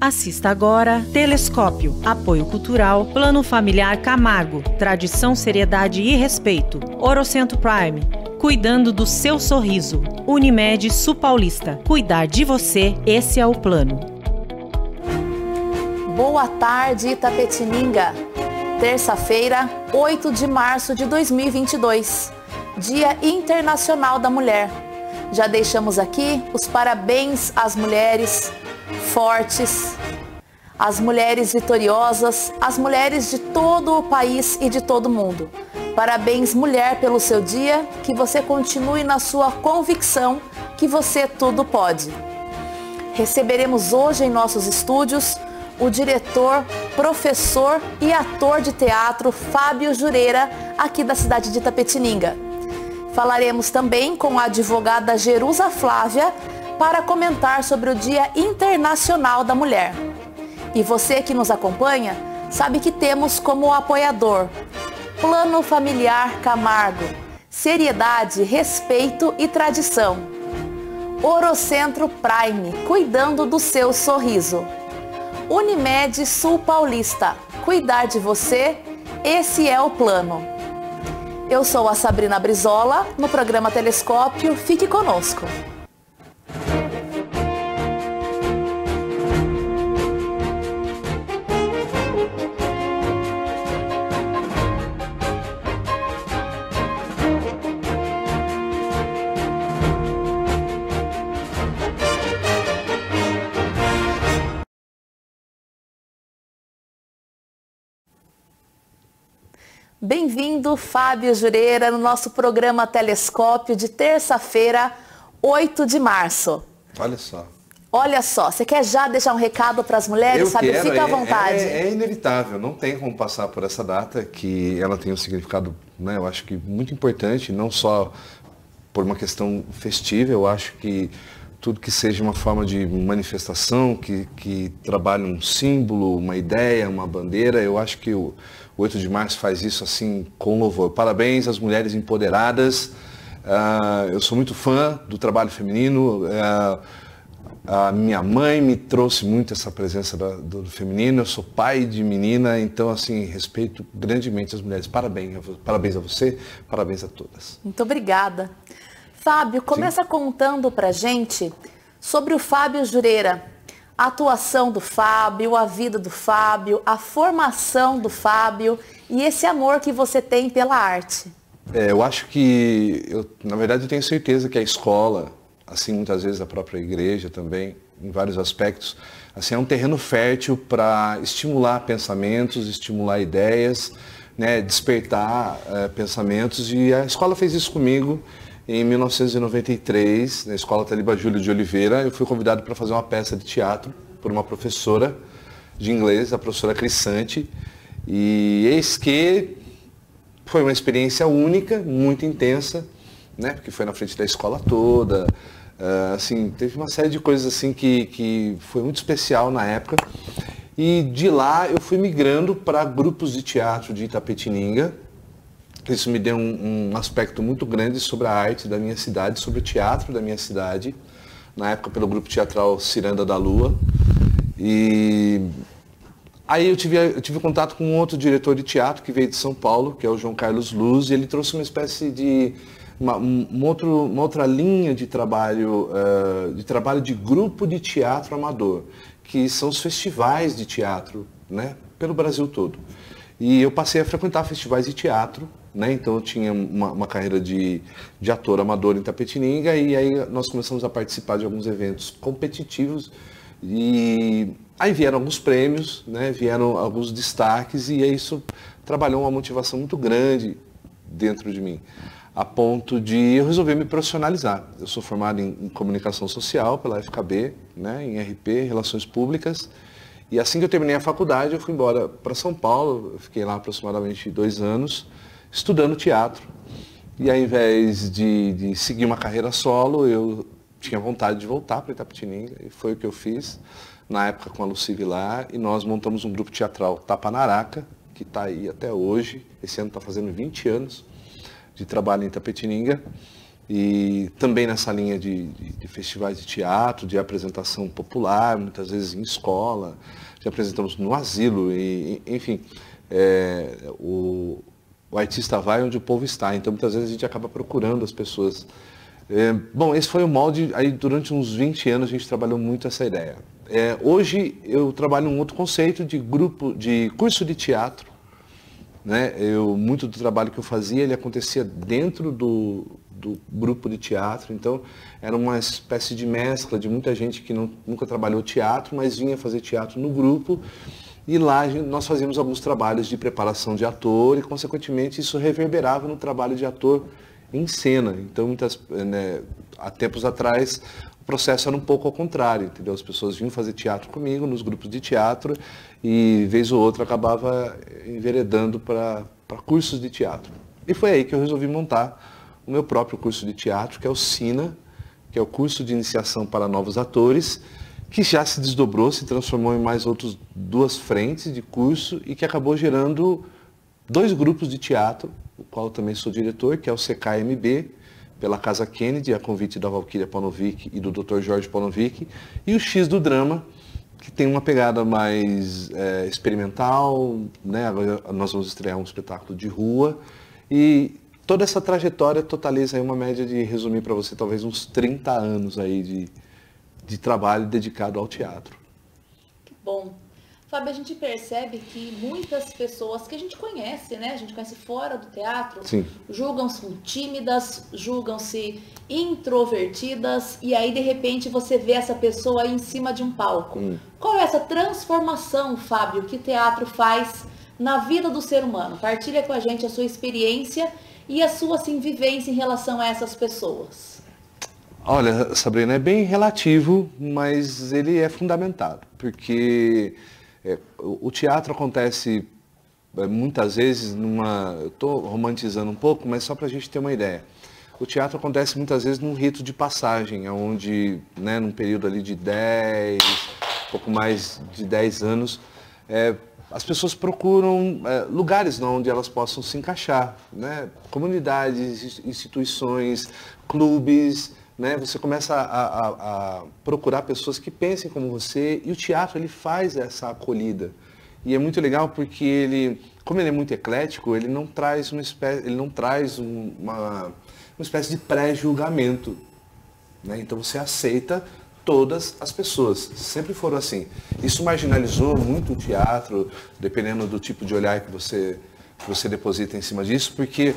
Assista agora Telescópio, Apoio Cultural, Plano Familiar Camargo, Tradição, Seriedade e Respeito. Orocentro Prime, cuidando do seu sorriso. Unimed Sul Paulista, cuidar de você, esse é o plano. Boa tarde, Itapetininga. Terça-feira, 8 de março de 2022, Dia Internacional da Mulher. Já deixamos aqui os parabéns às mulheres fortes, às mulheres vitoriosas, às mulheres de todo o país e de todo o mundo. Parabéns, mulher, pelo seu dia, que você continue na sua convicção que você tudo pode. Receberemos hoje em nossos estúdios o diretor, professor e ator de teatro Fábio Jureira, aqui da cidade de Itapetininga. Falaremos também com a advogada Jerusa Flávia para comentar sobre o Dia Internacional da Mulher. E você que nos acompanha sabe que temos como apoiador Plano Familiar Camargo, seriedade, respeito e tradição. Orocentro Prime, cuidando do seu sorriso. Unimed Sul Paulista, cuidar de você, esse é o plano. Eu sou a Sabrina Brizola, no programa Telescópio, fique conosco. Bem-vindo, Fábio Jureira, no nosso programa Telescópio de terça-feira, 8 de março. Olha só. Olha só, você quer já deixar um recado para as mulheres, Fábio? Fica à vontade. É inevitável, não tem como passar por essa data, que ela tem um significado, né, eu acho que muito importante, não só por uma questão festiva, eu acho que tudo que seja uma forma de manifestação, que trabalhe um símbolo, uma ideia, uma bandeira, eu acho que o 8 de março faz isso assim com louvor. Parabéns às mulheres empoderadas. Eu sou muito fã do trabalho feminino. A minha mãe me trouxe muito essa presença do feminino. Eu sou pai de menina, então assim, respeito grandemente as mulheres. Parabéns a você, parabéns a todas. Muito obrigada. Fábio, começa contando pra gente sobre o Fábio Jureira. A atuação do Fábio, a vida do Fábio, a formação do Fábio e esse amor que você tem pela arte. Eu acho que, na verdade, eu tenho certeza que a escola, assim, muitas vezes a própria igreja também, em vários aspectos, assim, é um terreno fértil para estimular pensamentos, estimular ideias, né, despertar pensamentos, e a escola fez isso comigo. Em 1993, na Escola Taliba Júlio de Oliveira, eu fui convidado para fazer uma peça de teatro por uma professora de inglês, a professora Crisante. E eis que foi uma experiência única, muito intensa, né? Porque foi na frente da escola toda. Assim, teve uma série de coisas assim que foi muito especial na época. E de lá eu fui migrando para grupos de teatro de Itapetininga. Isso me deu um aspecto muito grande sobre a arte da minha cidade, sobre o teatro da minha cidade, na época pelo grupo teatral Ciranda da Lua. E aí eu tive contato com um outro diretor de teatro que veio de São Paulo, que é o João Carlos Luz, e ele trouxe uma espécie de uma outra linha de trabalho de grupo de teatro amador, que são os festivais de teatro, né, pelo Brasil todo. E eu passei a frequentar festivais de teatro, né? Então eu tinha uma carreira de ator amador em Itapetininga, e aí nós começamos a participar de alguns eventos competitivos, e aí vieram alguns prêmios, né? Vieram alguns destaques, e isso trabalhou uma motivação muito grande dentro de mim, a ponto de eu resolver me profissionalizar. Eu sou formado em comunicação social pela FKB, né? Em RP, Relações Públicas. E assim que eu terminei a faculdade, eu fui embora para São Paulo, eu fiquei lá aproximadamente 2 anos, estudando teatro. E ao invés de seguir uma carreira solo, eu tinha vontade de voltar para Itapetininga, e foi o que eu fiz, na época com a Lucy Vilar, e nós montamos um grupo teatral Tapanaraca, que está aí até hoje. Esse ano está fazendo 20 anos de trabalho em Itapetininga. e também nessa linha de festivais de teatro, de apresentação popular, muitas vezes em escola, já apresentamos no asilo, e, enfim, o artista vai onde o povo está, então muitas vezes a gente acaba procurando as pessoas. Bom, esse foi o molde, aí durante uns 20 anos a gente trabalhou muito essa ideia. Hoje eu trabalho um outro conceito de curso de teatro, né? Muito do trabalho que eu fazia, ele acontecia dentro do grupo de teatro, então era uma espécie de mescla de muita gente que nunca trabalhou teatro, mas vinha fazer teatro no grupo, e lá nós fazíamos alguns trabalhos de preparação de ator e, consequentemente, isso reverberava no trabalho de ator em cena. Então, há tempos atrás, o processo era um pouco ao contrário, entendeu? As pessoas vinham fazer teatro comigo nos grupos de teatro e, vez ou outra, acabava enveredando para cursos de teatro. E foi aí que eu resolvi montar o meu próprio curso de teatro, que é o SINA, que é o curso de iniciação para novos atores, que já se desdobrou, se transformou em mais outras 2 frentes de curso e que acabou gerando 2 grupos de teatro, o qual eu também sou diretor, que é o CKMB, pela Casa Kennedy, a convite da Valquíria Paunovic e do Dr. Jorge Paunovic, e o X do Drama, que tem uma pegada mais experimental, né? Agora nós vamos estrear um espetáculo de rua, e toda essa trajetória totaliza aí uma média de, resumir para você, talvez uns 30 anos aí de trabalho dedicado ao teatro. Que bom. Fábio, a gente percebe que muitas pessoas que a gente conhece, né? A gente conhece fora do teatro, julgam-se tímidas, julgam-se introvertidas, e aí de repente você vê essa pessoa aí em cima de um palco. Qual é essa transformação, Fábio, que o teatro faz na vida do ser humano? Partilha com a gente a sua experiência e a sua vivência em relação a essas pessoas. Olha, Sabrina, é bem relativo, mas ele é fundamentado, porque o teatro acontece muitas vezes eu estou romantizando um pouco, mas só para a gente ter uma ideia. O teatro acontece muitas vezes num rito de passagem, onde, né, num período ali de pouco mais de 10 anos, as pessoas procuram lugares onde elas possam se encaixar, né? Comunidades, instituições, clubes, né? Você começa a procurar pessoas que pensem como você, e o teatro ele faz essa acolhida. E é muito legal porque como ele é muito eclético, ele não traz uma espécie de pré-julgamento, né? Então você aceita todas as pessoas, sempre foram assim. Isso marginalizou muito o teatro, dependendo do tipo de olhar que você deposita em cima disso, porque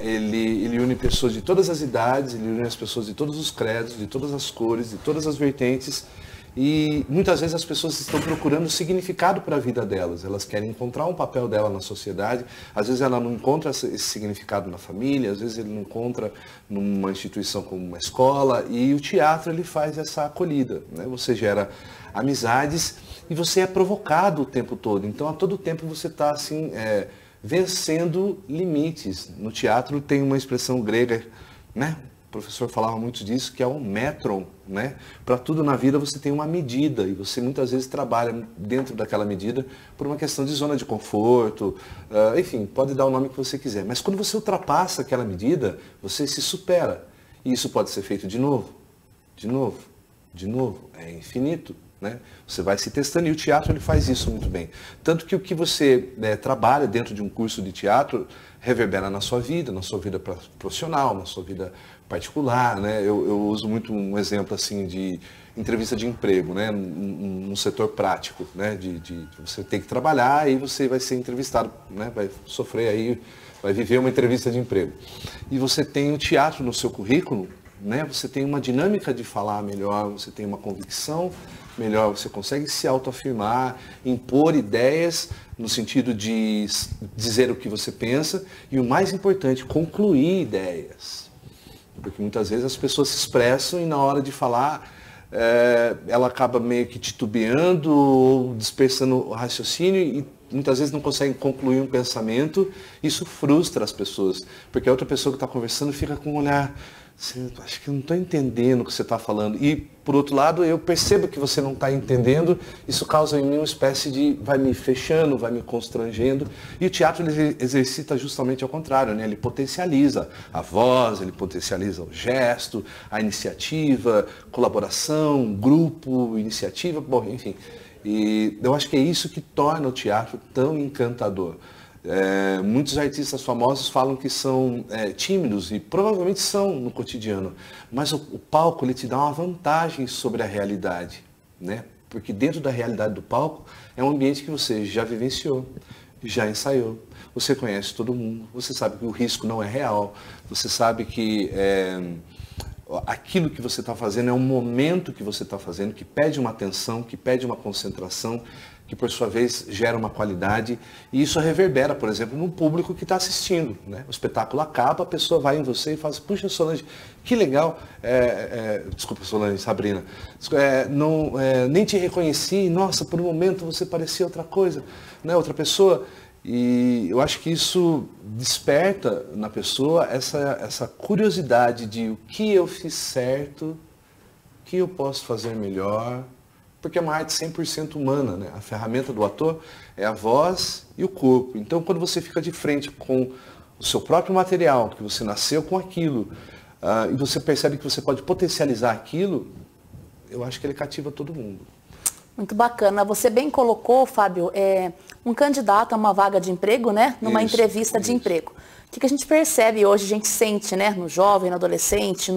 ele une pessoas de todas as idades, ele une as pessoas de todos os credos, de todas as cores, de todas as vertentes, e muitas vezes as pessoas estão procurando significado para a vida delas, elas querem encontrar um papel dela na sociedade, às vezes ela não encontra esse significado na família, às vezes ele não encontra numa instituição como uma escola, e o teatro ele faz essa acolhida, né? Você gera amizades e você é provocado o tempo todo, então a todo tempo você está assim, vencendo limites. No teatro tem uma expressão grega, né? O professor falava muito disso, que é o metron, né? Para tudo na vida você tem uma medida e você muitas vezes trabalha dentro daquela medida por uma questão de zona de conforto, enfim, pode dar o nome que você quiser. Mas quando você ultrapassa aquela medida, você se supera. E isso pode ser feito de novo, de novo, de novo. É infinito, né? Você vai se testando e o teatro ele faz isso muito bem. Tanto que o que você trabalha dentro de um curso de teatro reverbera na sua vida profissional, na sua vida particular, né? Eu uso muito um exemplo assim de entrevista de emprego, né? No setor prático, né? De você ter que trabalhar e você vai ser entrevistado, né? Vai sofrer aí, vai viver uma entrevista de emprego. E você tem o teatro no seu currículo, né? Você tem uma dinâmica de falar melhor, você tem uma convicção melhor, você consegue se autoafirmar, impor ideias no sentido de dizer o que você pensa e, o mais importante, concluir ideias. Porque muitas vezes as pessoas se expressam e na hora de falar ela acaba meio que titubeando ou dispersando o raciocínio e muitas vezes não consegue concluir um pensamento. Isso frustra as pessoas, porque a outra pessoa que está conversando fica com um olhar acho que eu não estou entendendo o que você está falando. E, por outro lado, eu percebo que você não está entendendo, isso causa em mim uma espécie de, vai me fechando, vai me constrangendo. E o teatro ele exercita justamente ao contrário, né? Ele potencializa a voz, ele potencializa o gesto, a iniciativa, colaboração, grupo, iniciativa, bom, enfim. E eu acho que é isso que torna o teatro tão encantador. Muitos artistas famosos falam que são tímidos e provavelmente são no cotidiano, mas o palco ele te dá uma vantagem sobre a realidade, né? Porque dentro da realidade do palco é um ambiente que você já vivenciou, já ensaiou, você conhece todo mundo, você sabe que o risco não é real, você sabe que aquilo que você está fazendo é um momento que você está fazendo, que pede uma atenção, que pede uma concentração, que por sua vez gera uma qualidade, e isso reverbera, por exemplo, no público que está assistindo, né? O espetáculo acaba, a pessoa vai em você e fala, puxa, Solange, que legal, desculpa, Solange, Sabrina, nem te reconheci, nossa, por um momento você parecia outra coisa, né? Outra pessoa. E eu acho que isso desperta na pessoa essa curiosidade de o que eu fiz certo, o que eu posso fazer melhor, porque é uma arte 100% humana, né? A ferramenta do ator é a voz e o corpo. Então, quando você fica de frente com o seu próprio material, que você nasceu com aquilo, e você percebe que você pode potencializar aquilo, eu acho que ele cativa todo mundo. Muito bacana. Você bem colocou, Fábio, um candidato a uma vaga de emprego, né? Numa entrevista de emprego. O que a gente percebe hoje, a gente sente, né? No jovem, no adolescente,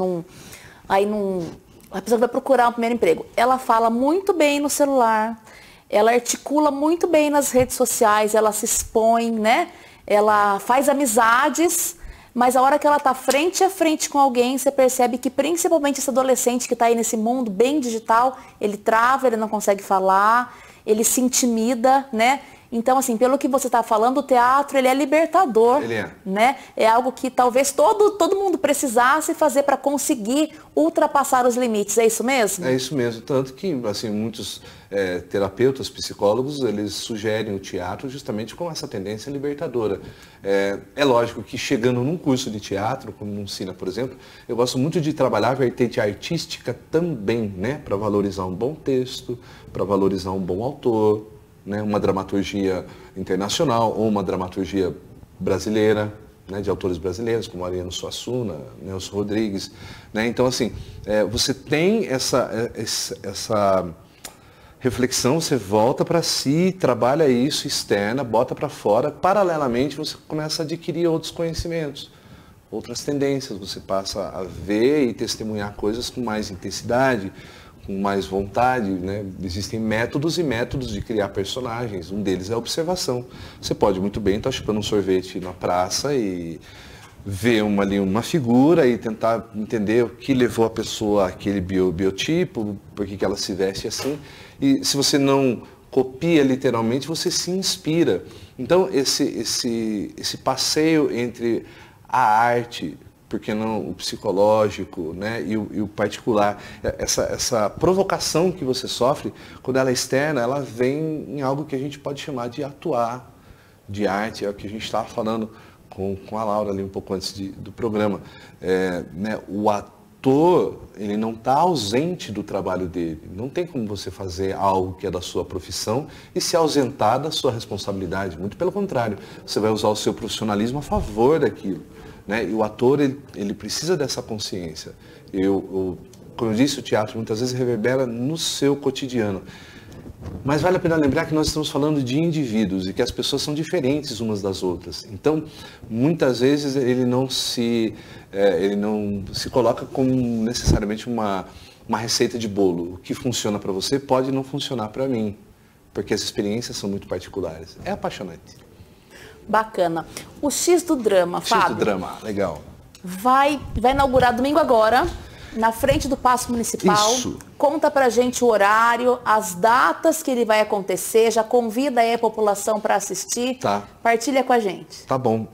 a pessoa que vai procurar um primeiro emprego. Ela fala muito bem no celular, ela articula muito bem nas redes sociais, ela se expõe, né? Ela faz amizades, mas a hora que ela está frente a frente com alguém, você percebe que principalmente esse adolescente que está aí nesse mundo bem digital, ele trava, ele não consegue falar, ele se intimida, né? Então, assim, pelo que você está falando, o teatro, ele é libertador, né? É algo que talvez todo mundo precisasse fazer para conseguir ultrapassar os limites, é isso mesmo? É isso mesmo, tanto que, assim, muitos terapeutas, psicólogos, eles sugerem o teatro justamente com essa tendência libertadora. É lógico que chegando num curso de teatro, como no Sina, por exemplo, eu gosto muito de trabalhar a vertente artística também, né? Para valorizar um bom texto, para valorizar um bom autor, né, uma dramaturgia internacional ou uma dramaturgia brasileira, né, de autores brasileiros, como Ariano Suassuna, Nelson Rodrigues. Né? Então, assim, você tem essa reflexão, você volta para si, trabalha isso, externa, bota para fora. Paralelamente, você começa a adquirir outros conhecimentos, outras tendências. Você passa a ver e testemunhar coisas com mais intensidade, com mais vontade, né? Existem métodos e métodos de criar personagens. Um deles é a observação. Você pode muito bem estar chupando um sorvete na praça e ver uma figura e tentar entender o que levou a pessoa àquele biotipo, por que ela se veste assim. E se você não copia literalmente, você se inspira. Então, esse passeio entre a arte, porque não o psicológico, né, e o particular, essa provocação que você sofre, quando ela é externa, ela vem em algo que a gente pode chamar de atuar, de arte, é o que a gente estava falando com a Laura ali um pouco antes do programa. Né, o ator, ele não está ausente do trabalho dele, não tem como você fazer algo que é da sua profissão e se ausentar da sua responsabilidade, muito pelo contrário, você vai usar o seu profissionalismo a favor daquilo. Né? E o ator, ele precisa dessa consciência. Como eu disse, o teatro muitas vezes reverbera no seu cotidiano. Mas vale a pena lembrar que nós estamos falando de indivíduos e que as pessoas são diferentes umas das outras. Então, muitas vezes ele não se coloca como necessariamente uma receita de bolo. O que funciona para você pode não funcionar para mim, porque as experiências são muito particulares. É apaixonante. Bacana. O X do Drama, Fábio. X do Drama, legal. Vai inaugurar domingo agora, na frente do Paço Municipal. Isso. Conta pra gente o horário, as datas que ele vai acontecer, já convida aí a população para assistir. Tá. Partilha com a gente. Tá bom.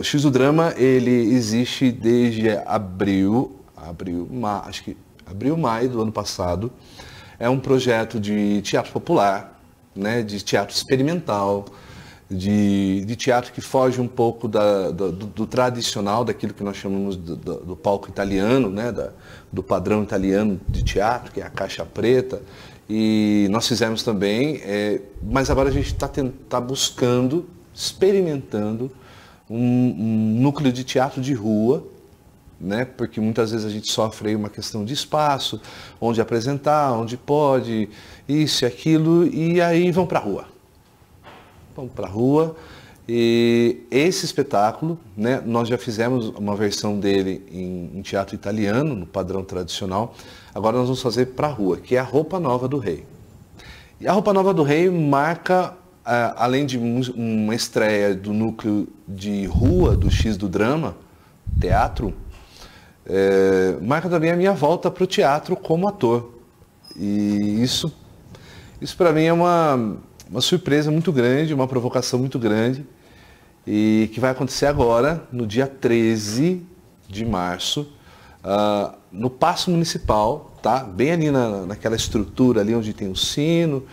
O X do Drama, ele existe desde abril, maio do ano passado. É um projeto de teatro popular, né, de teatro experimental, de teatro que foge um pouco do tradicional, daquilo que nós chamamos do palco italiano, né? Do padrão italiano de teatro, que é a caixa preta. E nós fizemos também, mas agora a gente está buscando, experimentando um núcleo de teatro de rua, né? Porque muitas vezes a gente sofre aí uma questão de espaço, onde apresentar, onde pode, isso e aquilo, e aí vão para a rua. Vamos para a rua. E esse espetáculo, né, nós já fizemos uma versão dele em teatro italiano, no padrão tradicional. Agora nós vamos fazer para a rua, que é a Roupa Nova do Rei. E a Roupa Nova do Rei marca, além de uma estreia do núcleo de rua do X do Drama, teatro, marca também a minha volta para o teatro como ator. E isso para mim é uma surpresa muito grande, uma provocação muito grande, e que vai acontecer agora, no dia 13 de março, no Paço Municipal, tá? Bem ali naquela estrutura ali onde tem o sino,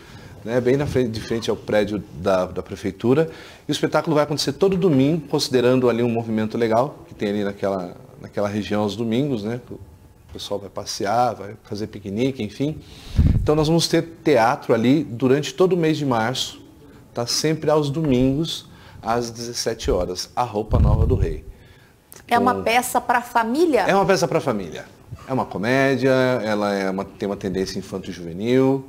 né? Bem de frente ao prédio da prefeitura. E o espetáculo vai acontecer todo domingo, considerando ali um movimento legal que tem ali naquela região aos domingos, né? O pessoal vai passear, vai fazer piquenique, enfim. Então nós vamos ter teatro ali durante todo o mês de março, tá? Sempre aos domingos, às 17 horas, a Roupa Nova do Rei. É uma peça para família? É uma peça para família. É uma comédia, ela tem uma tendência infanto-juvenil,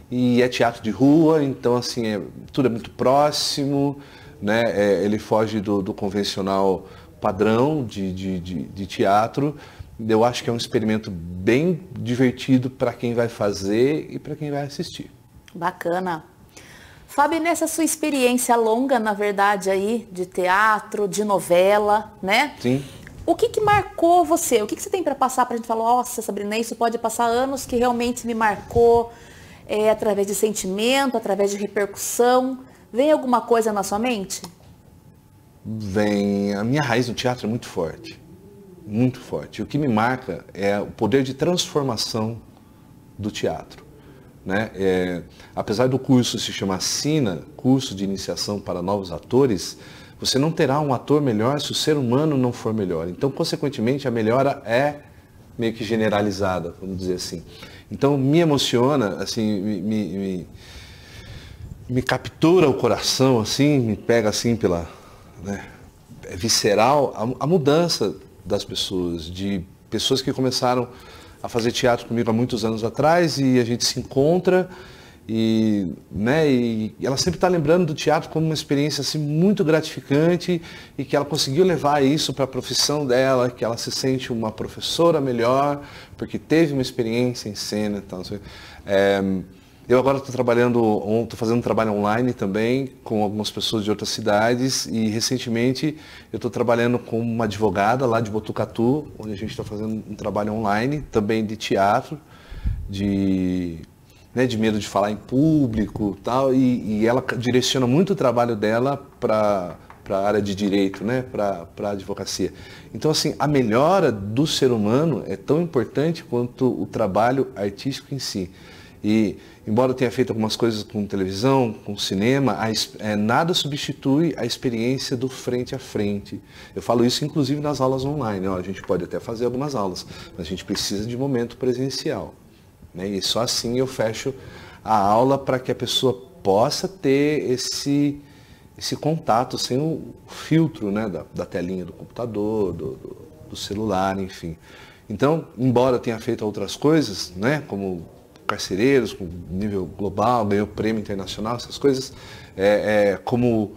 e é teatro de rua, então assim, tudo é muito próximo, né? Ele foge do convencional padrão de teatro. Eu acho que é um experimento bem divertido para quem vai fazer e para quem vai assistir. Bacana. Fábio, nessa sua experiência longa, na verdade, aí, de teatro, de novela, né? Sim. O que marcou você? O que você tem para passar para a gente falar, nossa, Sabrina, isso pode passar anos que realmente me marcou, através de sentimento, através de repercussão? Vem alguma coisa na sua mente? Vem. A minha raiz no teatro é muito forte. Muito forte. O que me marca é o poder de transformação do teatro, né? Apesar do curso se chamar SINA, Curso de Iniciação para Novos Atores, você não terá um ator melhor se o ser humano não for melhor. Então, consequentemente, a melhora é meio que generalizada, vamos dizer assim. Então, me emociona, assim, me captura o coração, assim, me pega assim pela, né, visceral, a mudança das pessoas, de pessoas que começaram a fazer teatro comigo há muitos anos atrás, e a gente se encontra e ela sempre está lembrando do teatro como uma experiência assim, muito gratificante, e que ela conseguiu levar isso para a profissão dela, que ela se sente uma professora melhor, porque teve uma experiência em cena. Então, eu agora estou fazendo um trabalho online também com algumas pessoas de outras cidades, e recentemente eu estou trabalhando com uma advogada lá de Botucatu, onde a gente está fazendo um trabalho online também de teatro, de medo de falar em público, tal, e ela direciona muito o trabalho dela para a área de direito, né, para a advocacia. Então, assim, a melhora do ser humano é tão importante quanto o trabalho artístico em si. E, embora eu tenha feito algumas coisas com televisão, com cinema, nada substitui a experiência do frente a frente. Eu falo isso, inclusive, nas aulas online. A gente pode até fazer algumas aulas, mas a gente precisa de momento presencial, né? E só assim eu fecho a aula para que a pessoa possa ter esse contato sem o filtro, né, da telinha do computador, do celular, enfim. Então, embora eu tenha feito outras coisas, né, como Carcereiros, com nível global, ganhou prêmio internacional, essas coisas, como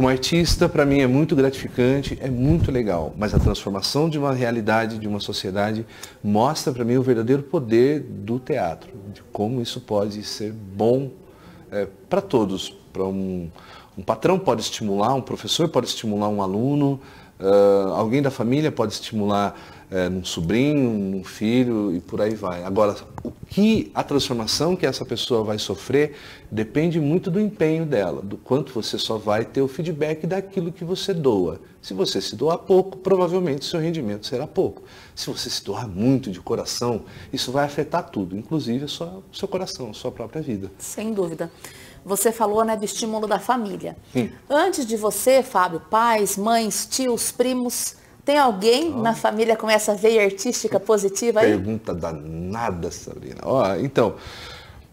artista, para mim é muito gratificante, é muito legal, mas a transformação de uma realidade, de uma sociedade, mostra para mim o verdadeiro poder do teatro, de como isso pode ser bom para todos. Para um patrão pode estimular, um professor pode estimular um aluno, alguém da família pode estimular num sobrinho, num filho e por aí vai. Agora, a transformação que essa pessoa vai sofrer depende muito do empenho dela, do quanto você só vai ter o feedback daquilo que você doa. Se você se doar pouco, provavelmente seu rendimento será pouco. Se você se doar muito de coração, isso vai afetar tudo, inclusive o seu coração, a sua própria vida. Sem dúvida. Você falou, né, do estímulo da família. Sim. Antes de você, Fábio, pais, mães, tios, primos, tem alguém na família com essa veia artística positiva aí? Pergunta danada, Sabrina. Então,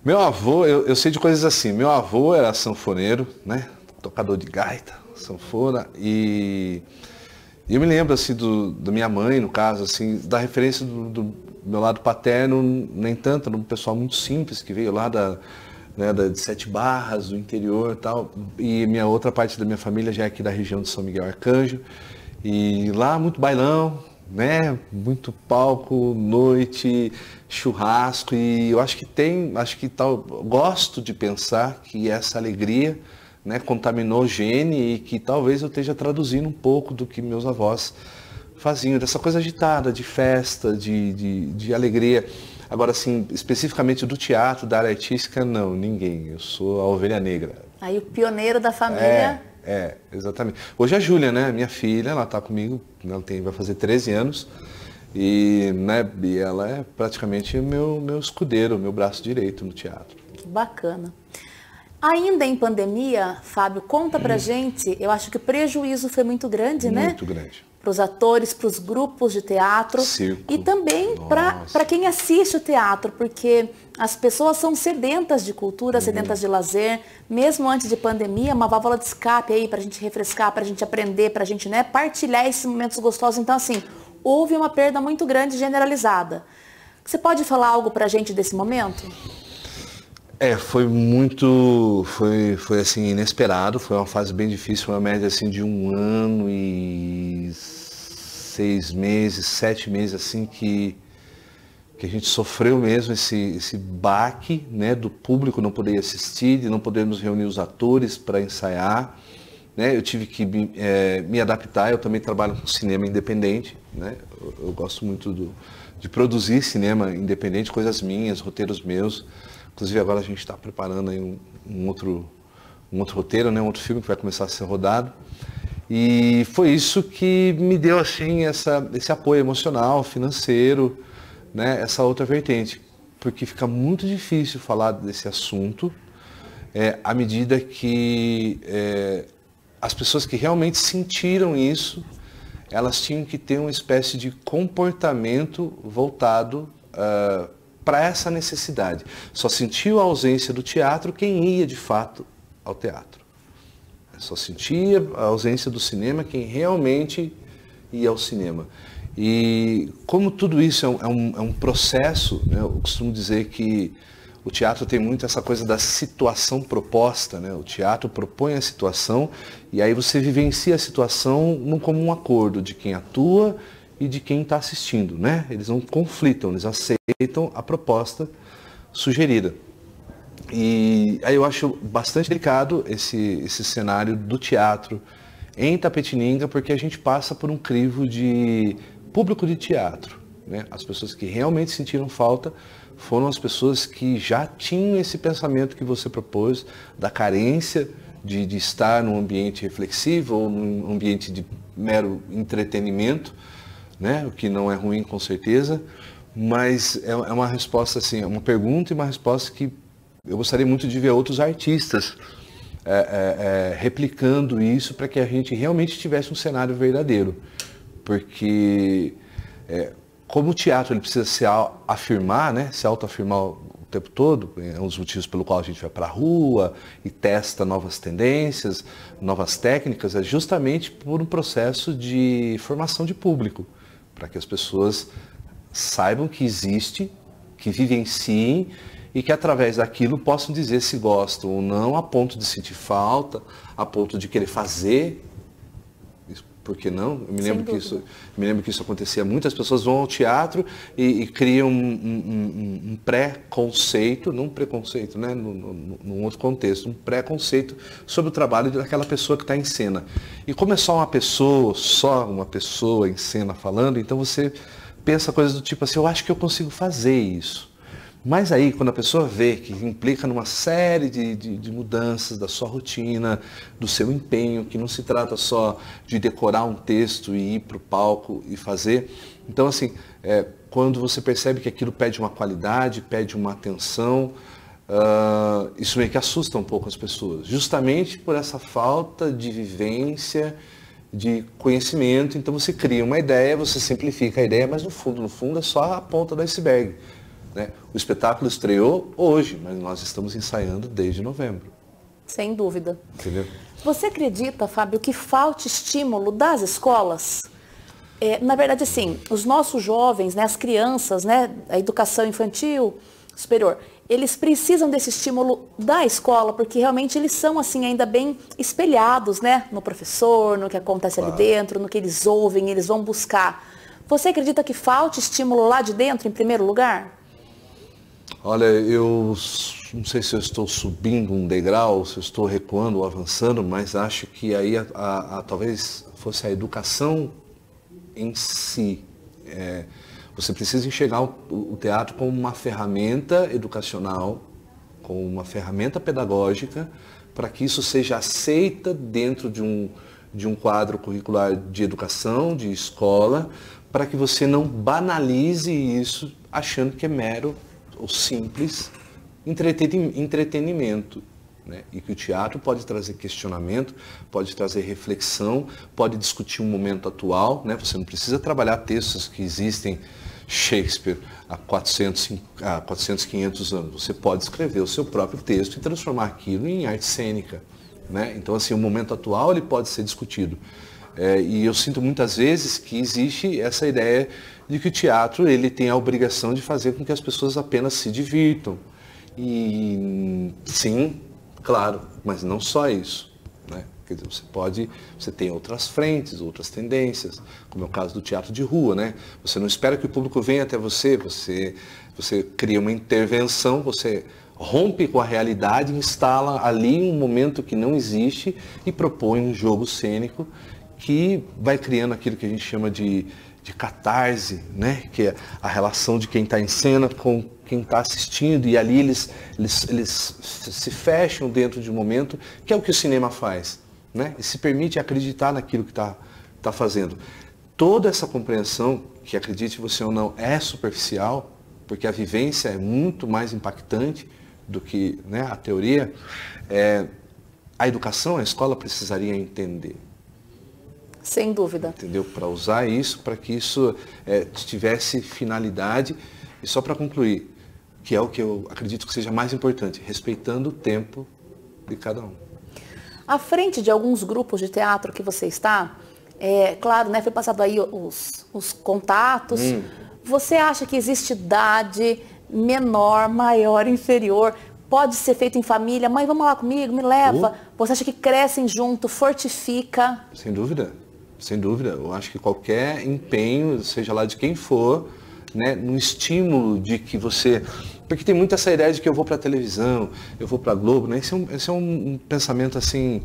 meu avô, eu sei de coisas assim. Meu avô era sanfoneiro, né? Tocador de gaita, sanfona. E eu me lembro, assim, da minha mãe, no caso, assim, da referência do meu lado paterno, nem tanto, era um pessoal muito simples, que veio lá de Sete Barras, do interior e tal. E minha outra parte da minha família já é aqui da região de São Miguel Arcanjo. E lá muito bailão, né? Muito palco, noite, churrasco. E eu acho que gosto de pensar que essa alegria, né, contaminou o gene e que talvez eu esteja traduzindo um pouco do que meus avós faziam, dessa coisa agitada, de festa, de alegria. Agora, assim, especificamente do teatro, da área artística, não, ninguém. Eu sou a ovelha negra. Aí o pioneiro da família... Exatamente. Hoje a Júlia, né, minha filha, ela está comigo, vai fazer 13 anos e, né, e ela é praticamente meu escudeiro, meu braço direito no teatro. Que bacana. Ainda em pandemia, Fábio, conta pra gente, eu acho que o prejuízo foi muito grande, né? Muito grande. Para os atores, para os grupos de teatro. Circo. E também para quem assiste o teatro, porque as pessoas são sedentas de cultura, sedentas de lazer, mesmo antes de pandemia, uma válvula de escape aí para a gente refrescar, para a gente aprender, para a gente, né, partilhar esses momentos gostosos. Então, assim, houve uma perda muito grande generalizada. Você pode falar algo para a gente desse momento? Foi assim, inesperado, foi uma fase bem difícil, uma média assim de 1 ano e 6 meses, 7 meses, assim, que a gente sofreu mesmo esse baque, né, do público não poder assistir, de não podermos reunir os atores para ensaiar, né, eu tive que me adaptar, eu também trabalho com cinema independente, né, eu gosto muito de produzir cinema independente, coisas minhas, roteiros meus. Inclusive agora a gente está preparando aí um outro roteiro, né? Um outro filme que vai começar a ser rodado. E foi isso que me deu assim, esse apoio emocional, financeiro, né? Essa outra vertente. Porque fica muito difícil falar desse assunto à medida que as pessoas que realmente sentiram isso, elas tinham que ter uma espécie de comportamento voltado para essa necessidade. Só sentiu a ausência do teatro quem ia de fato ao teatro. Só sentia a ausência do cinema quem realmente ia ao cinema. E como tudo isso é um processo, né, eu costumo dizer que o teatro tem muito essa coisa da situação proposta, né? O teatro propõe a situação e aí você vivencia a situação como um acordo de quem atua e de quem está assistindo, né? Eles não conflitam, eles aceitam a proposta sugerida. E aí eu acho bastante delicado esse cenário do teatro em Itapetininga, porque a gente passa por um crivo de público de teatro, né? As pessoas que realmente sentiram falta foram as pessoas que já tinham esse pensamento que você propôs, da carência de estar num ambiente reflexivo ou num ambiente de mero entretenimento, né? O que não é ruim, com certeza, mas é uma resposta assim, uma pergunta e uma resposta que eu gostaria muito de ver outros artistas replicando isso para que a gente realmente tivesse um cenário verdadeiro, porque como o teatro ele precisa se afirmar, né? Se autoafirmar o tempo todo, é um dos motivos pelo qual a gente vai para a rua e testa novas tendências, novas técnicas, é justamente por um processo de formação de público, para que as pessoas saibam que existe, que vivenciem e que através daquilo possam dizer se gostam ou não, a ponto de sentir falta, a ponto de querer fazer. Por que não? Eu me lembro que isso acontecia. Muitas pessoas vão ao teatro e criam um pré-conceito, não um preconceito, né? Num outro contexto, um pré-conceito sobre o trabalho daquela pessoa que está em cena. E como é só uma pessoa em cena falando, então você pensa coisas do tipo assim, eu acho que eu consigo fazer isso. Mas aí, quando a pessoa vê que implica numa série de mudanças da sua rotina, do seu empenho, que não se trata só de decorar um texto e ir para o palco e fazer. Então, assim, quando você percebe que aquilo pede uma qualidade, pede uma atenção, isso meio que assusta um pouco as pessoas. Justamente por essa falta de vivência, de conhecimento. Então, você cria uma ideia, você simplifica a ideia, mas no fundo é só a ponta do iceberg. Né? O espetáculo estreou hoje, mas nós estamos ensaiando desde novembro. Sem dúvida. Entendeu? Você acredita, Fábio, que falta estímulo das escolas? Na verdade, assim, os nossos jovens, né, as crianças, né, a educação infantil superior, eles precisam desse estímulo da escola, porque realmente eles são, assim, ainda bem espelhados, né, no professor, no que acontece ali dentro, no que eles ouvem, eles vão buscar. Você acredita que falta estímulo lá de dentro, em primeiro lugar? Olha, eu não sei se eu estou subindo um degrau, se eu estou recuando ou avançando, mas acho que aí talvez fosse a educação em si. Você precisa enxergar o teatro como uma ferramenta educacional, como uma ferramenta pedagógica, para que isso seja aceita dentro de um quadro curricular de educação, de escola, para que você não banalize isso achando que é mero ou simples entretenimento, né? E que o teatro pode trazer questionamento, pode trazer reflexão, pode discutir um momento atual, né? Você não precisa trabalhar textos que existem Shakespeare há 400, 500 anos. Você pode escrever o seu próprio texto e transformar aquilo em arte cênica, né? Então, assim, o momento atual ele pode ser discutido. E eu sinto muitas vezes que existe essa ideia de que o teatro ele tem a obrigação de fazer com que as pessoas apenas se divirtam. E sim, claro, mas não só isso, né? Quer dizer, você tem outras frentes, outras tendências, como é o caso do teatro de rua, né? Você não espera que o público venha até você cria uma intervenção, você rompe com a realidade, instala ali um momento que não existe e propõe um jogo cênico que vai criando aquilo que a gente chama de catarse, né? Que é a relação de quem está em cena com quem está assistindo, e ali eles se fecham dentro de um momento, que é o que o cinema faz, né? E se permite acreditar naquilo que está fazendo. Toda essa compreensão, que acredite você ou não, é superficial, porque a vivência é muito mais impactante do que, né, a teoria, a educação, a escola precisaria entender. Sem dúvida. Entendeu? Para usar isso, para que isso tivesse finalidade. E só para concluir, que é o que eu acredito que seja mais importante, respeitando o tempo de cada um. À frente de alguns grupos de teatro que você está, claro, né, foi passado aí os contatos. Você acha que existe idade menor, maior, inferior? Pode ser feito em família? Mãe, vamos lá comigo, me leva. Você acha que crescem junto, fortifica? Sem dúvida. Sem dúvida, eu acho que qualquer empenho, seja lá de quem for, né, no estímulo de que você... Porque tem muito essa ideia de que eu vou para a televisão, eu vou para a Globo, né? Esse é um pensamento assim,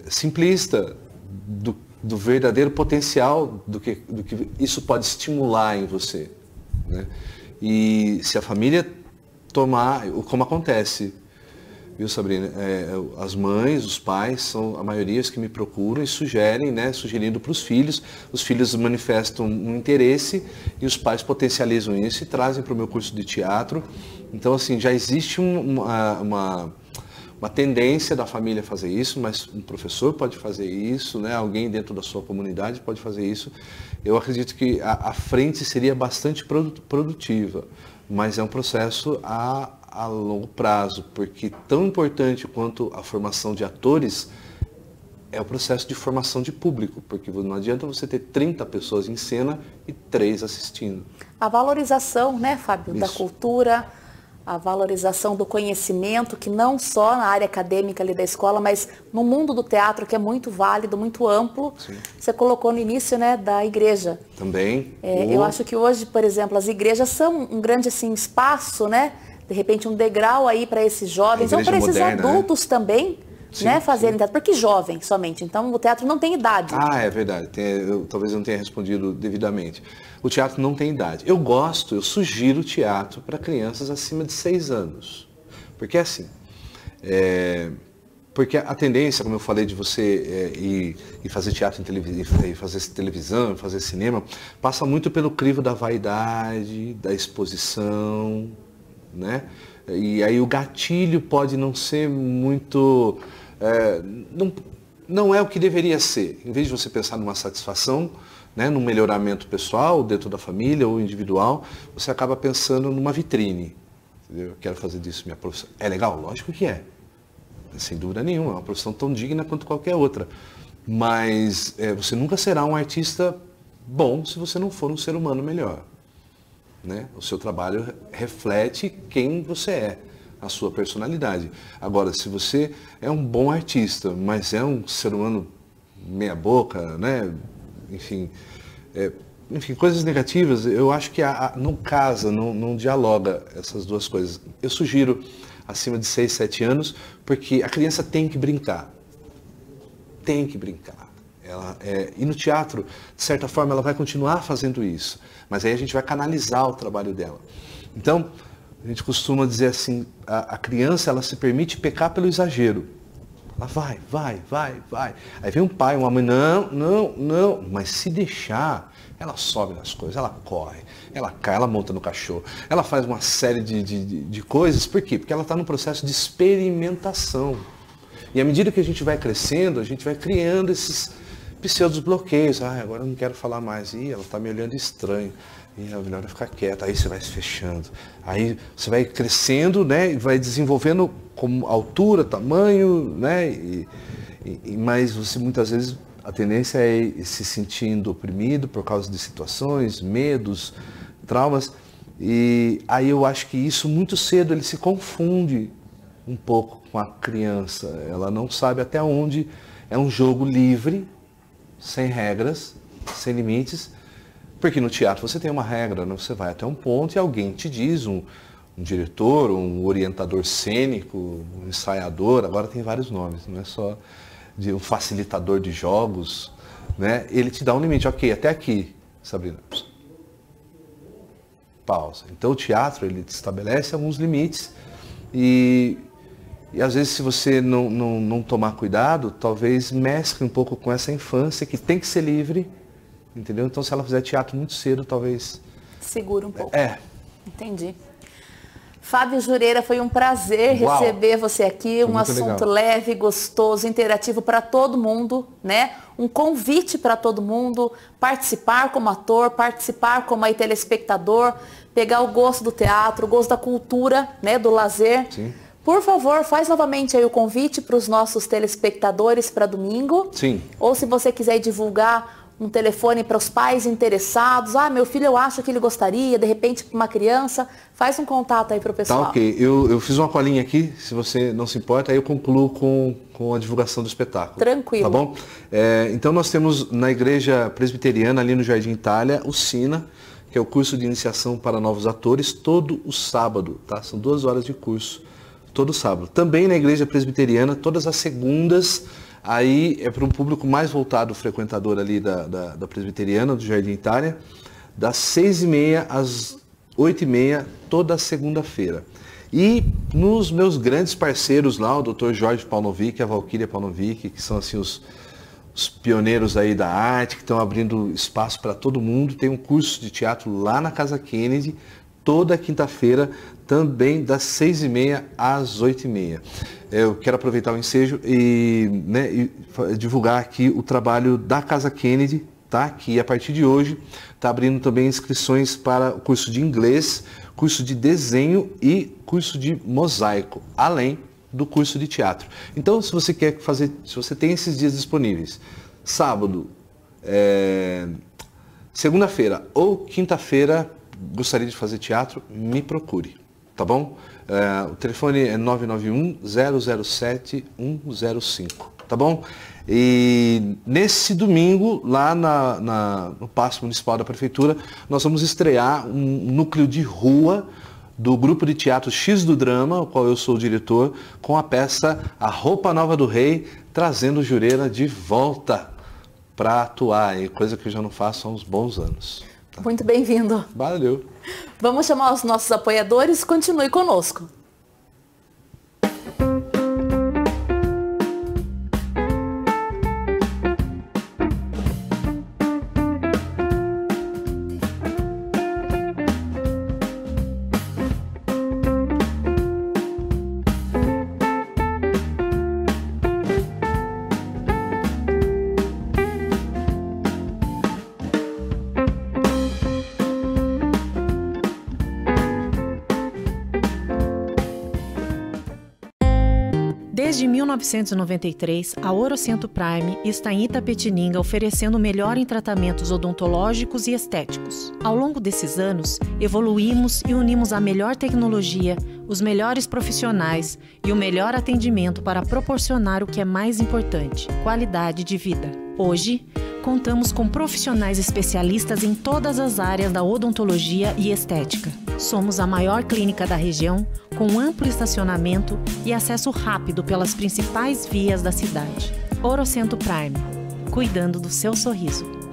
simplista do verdadeiro potencial do que isso pode estimular em você, né? E se a família tomar, como acontece, viu, Sabrina? As mães, os pais, são a maioria que me procuram e sugerem, né, sugerindo para os filhos manifestam um interesse e os pais potencializam isso e trazem para o meu curso de teatro. Então, assim, já existe uma tendência da família fazer isso, mas um professor pode fazer isso, né, alguém dentro da sua comunidade pode fazer isso. Eu acredito que a frente seria bastante produtiva, mas é um processo a longo prazo, porque tão importante quanto a formação de atores é o processo de formação de público, porque não adianta você ter 30 pessoas em cena e 3 assistindo. A valorização, né, Fábio, da Isso. cultura, a valorização do conhecimento, que não só na área acadêmica ali da escola, mas no mundo do teatro, que é muito válido, muito amplo. Sim. Você colocou no início, né, da igreja. Também. Eu acho que hoje, por exemplo, as igrejas são um grande assim, espaço, né? De repente um degrau aí para esses jovens, ou para esses moderna, adultos, né, também, Sim, né, fazerem sim. teatro. Porque jovem somente, então o teatro não tem idade. Ah, é verdade. Talvez eu não tenha respondido devidamente. O teatro não tem idade. Eu sugiro o teatro para crianças acima de 6 anos. Porque assim, porque a tendência, como eu falei, de você ir fazer teatro e fazer televisão, fazer cinema, passa muito pelo crivo da vaidade, da exposição, né? E aí o gatilho pode não ser muito... não é o que deveria ser. Em vez de você pensar numa satisfação, né, num melhoramento pessoal, dentro da família ou individual, você acaba pensando numa vitrine. Entendeu? Eu quero fazer disso minha profissão. É legal? Lógico que é. Sem dúvida nenhuma. É uma profissão tão digna quanto qualquer outra. Mas você nunca será um artista bom se você não for um ser humano melhor. Né? O seu trabalho reflete quem você é, a sua personalidade. Agora, se você é um bom artista, mas é um ser humano meia boca, né? Enfim, coisas negativas, eu acho que não casa, não dialoga essas duas coisas. Eu sugiro acima de 6, 7 anos, porque a criança tem que brincar. Tem que brincar. E no teatro, de certa forma, ela vai continuar fazendo isso. Mas aí a gente vai canalizar o trabalho dela. Então, a gente costuma dizer assim, a criança, ela se permite pecar pelo exagero. Ela vai. Aí vem um pai, uma mãe, não. Mas se deixar, ela sobe nas coisas, ela corre, ela cai, ela monta no cachorro. Ela faz uma série de coisas. Por quê? Porque ela está num processo de experimentação. E à medida que a gente vai crescendo, a gente vai criando esses pseudos bloqueios. Agora eu não quero falar mais. Ela está me olhando estranho. É melhor eu ficar quieta. Aí você vai se fechando. Aí você vai crescendo, né? E vai desenvolvendo como altura, tamanho, né? Mas você muitas vezes, a tendência é se sentindo oprimido por causa de situações, medos, traumas. E aí eu acho que isso muito cedo ele se confunde um pouco com a criança. Ela não sabe até onde é um jogo livre, sem regras, sem limites, porque no teatro você tem uma regra, né? Você vai até um ponto e alguém te diz, um diretor, um orientador cênico, um ensaiador, agora tem vários nomes, não é só um facilitador de jogos, né? Ele te dá um limite, ok, até aqui, Sabrina. Pausa. Então o teatro, ele estabelece alguns limites e às vezes, se você não tomar cuidado, talvez mescle um pouco com essa infância, que tem que ser livre, entendeu? Então, se ela fizer teatro muito cedo, talvez... Segura um pouco. Entendi. Fábio Jureira, foi um prazer receber você aqui. Foi um assunto leve, gostoso, interativo para todo mundo, né? Um convite para todo mundo participar como ator, participar como aí telespectador, pegar o gosto do teatro, o gosto da cultura, né? Do lazer. Sim. Por favor, faz novamente aí o convite para os nossos telespectadores para domingo. Sim. Ou se você quiser divulgar um telefone para os pais interessados. Meu filho, eu acho que ele gostaria, de repente, para uma criança. Faz um contato aí para o pessoal. Tá, ok. Eu fiz uma colinha aqui, se você não se importa, aí eu concluo com a divulgação do espetáculo. Tranquilo. Tá bom? Então nós temos na Igreja Presbiteriana, ali no Jardim Itália, o SINA, que é o curso de iniciação para novos atores, todo o sábado, tá? São 2 horas de curso. Todo sábado. Também na Igreja Presbiteriana, todas as segundas, aí é para um público mais voltado, frequentador ali da Presbiteriana, do Jardim Itália, das 6h30 às 8h30, toda segunda-feira. E nos meus grandes parceiros lá, o Dr. Jorge Paunovic e a Valquíria Paunovic, que são assim os pioneiros aí da arte, que estão abrindo espaço para todo mundo, tem um curso de teatro lá na Casa Kennedy, toda quinta-feira, também das 6h30 às 8h30. Eu quero aproveitar o ensejo e divulgar aqui o trabalho da Casa Kennedy, tá? Que a partir de hoje está abrindo também inscrições para o curso de inglês, curso de desenho e curso de mosaico, além do curso de teatro. Então, se você quer fazer, se você tem esses dias disponíveis, sábado, segunda-feira ou quinta-feira, gostaria de fazer teatro, me procure, tá bom? O telefone é 991-007-105, tá bom? E nesse domingo, lá no Paço Municipal da Prefeitura, nós vamos estrear um núcleo de rua do grupo de teatro X do Drama, o qual eu sou o diretor, com a peça A Roupa Nova do Rei, trazendo o Jureira de volta para atuar, coisa que eu já não faço há uns bons anos. Tá? Muito bem-vindo. Valeu. Vamos chamar os nossos apoiadores, continue conosco. Desde 1993, a Orocentro Prime está em Itapetininga oferecendo o melhor em tratamentos odontológicos e estéticos. Ao longo desses anos, evoluímos e unimos a melhor tecnologia, os melhores profissionais e o melhor atendimento para proporcionar o que é mais importante: qualidade de vida. Hoje, contamos com profissionais especialistas em todas as áreas da odontologia e estética. Somos a maior clínica da região, com amplo estacionamento e acesso rápido pelas principais vias da cidade. Orocentro Prime, cuidando do seu sorriso.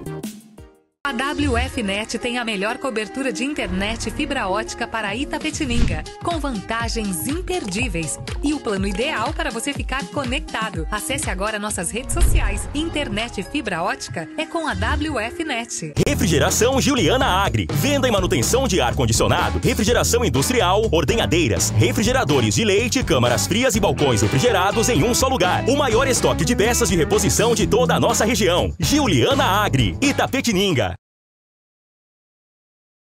A WFnet tem a melhor cobertura de internet fibra ótica para Itapetininga, com vantagens imperdíveis e o plano ideal para você ficar conectado. Acesse agora nossas redes sociais. Internet fibra ótica é com a WFnet. Refrigeração Juliana Agri. Venda e manutenção de ar-condicionado, refrigeração industrial, ordenhadeiras, refrigeradores de leite, câmaras frias e balcões refrigerados em um só lugar. O maior estoque de peças de reposição de toda a nossa região. Juliana Agri, Itapetininga.